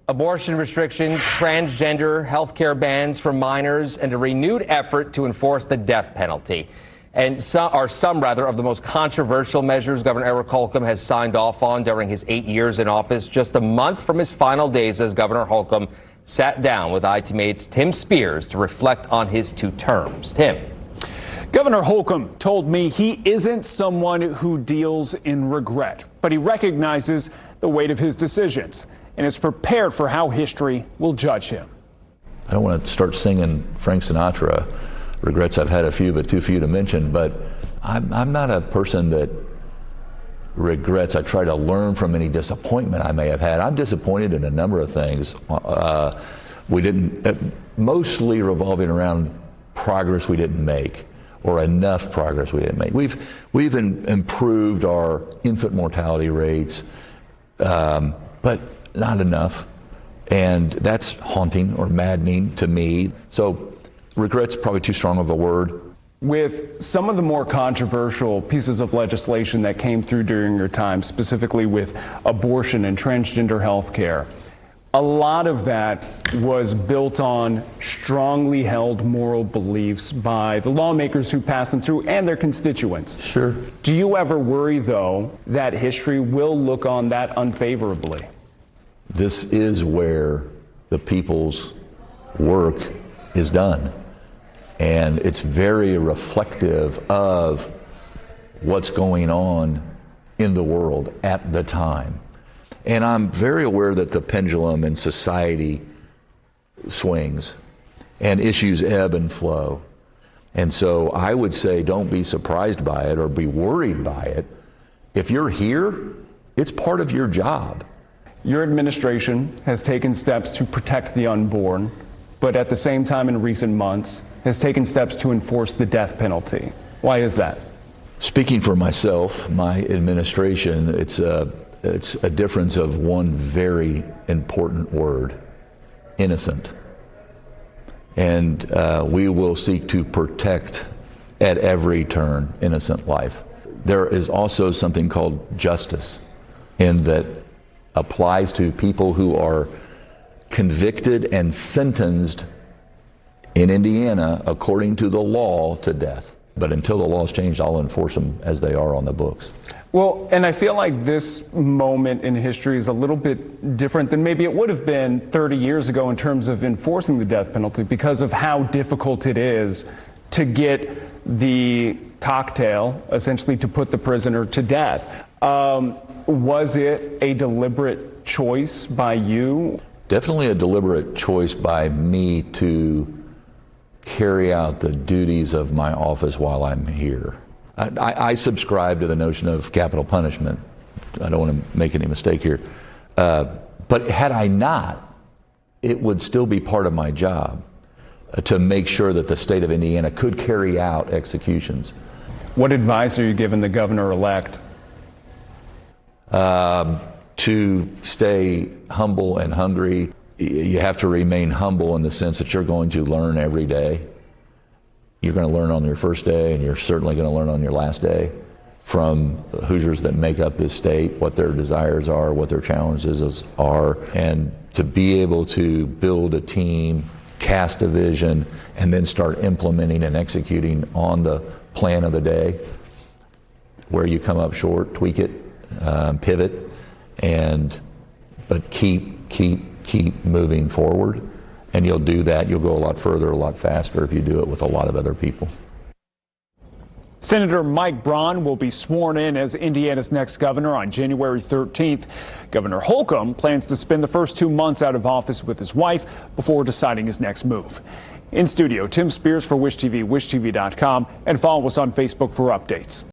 Abortion restrictions, transgender health care bans for minors, and a renewed effort to enforce the death penalty. And some of the most controversial measures Governor Eric Holcomb has signed off on during his 8 years in office. Just a month from his final days as Governor, Holcomb sat down with IT-mates Tim Spears to reflect on his 2 terms. Tim. Governor Holcomb told me he isn't someone who deals in regret, but he recognizes the weight of his decisions and is prepared for how history will judge him. I don't want to start singing Frank Sinatra. Regrets I've had a few, but too few to mention. But I'm not a person that regrets. I try to learn from any disappointment I may have had. I'm disappointed in a number of things. We didn't, mostly revolving around progress we didn't make, or enough progress we didn't make. We've improved our infant mortality rates, but not enough. And that's haunting or maddening to me. So regret's probably too strong of a word. With some of the more controversial pieces of legislation that came through during your time, specifically with abortion and transgender health care, a lot of that was built on strongly held moral beliefs by the lawmakers who passed them through and their constituents. Sure. Do you ever worry, though, that history will look on that unfavorably? This is where the people's work is done. And it's very reflective of what's going on in the world at the time. And I'm very aware that the pendulum in society swings and issues ebb and flow. And so I would say don't be surprised by it or be worried by it. If you're here, it's part of your job. Your administration has taken steps to protect the unborn, but at the same time in recent months has taken steps to enforce the death penalty. Why is that? Speaking for myself, my administration, it's a difference of one very important word: innocent. And we will seek to protect at every turn innocent life. There is also something called justice, in that applies to people who are convicted and sentenced in Indiana according to the law to death. But until the law's changed, I'll enforce them as they are on the books. Well, and I feel like this moment in history is a little bit different than maybe it would have been 30 years ago in terms of enforcing the death penalty, because of how difficult it is to get the cocktail, essentially to put the prisoner to death. Was it a deliberate choice by you? Definitely a deliberate choice by me to carry out the duties of my office while I'm here. I subscribe to the notion of capital punishment. I don't want to make any mistake here. But had I not, it would still be part of my job to make sure that the state of Indiana could carry out executions. What advice are you giving the governor-elect? To stay humble and hungry. You have to remain humble in the sense that you're going to learn every day. You're going to learn on your first day, and you're certainly going to learn on your last day from Hoosiers that make up this state, what their desires are, what their challenges are, and to be able to build a team, cast a vision, and then start implementing and executing on the plan of the day. Where you come up short, tweak it, pivot, but keep moving forward, and you'll do that. You'll go a lot further, a lot faster if you do it with a lot of other people. Senator Mike Braun will be sworn in as Indiana's next governor on January 13th. Governor Holcomb plans to spend the first 2 months out of office with his wife before deciding his next move. In studio, Tim Spears for Wish TV, wishtv.com, and follow us on Facebook for updates.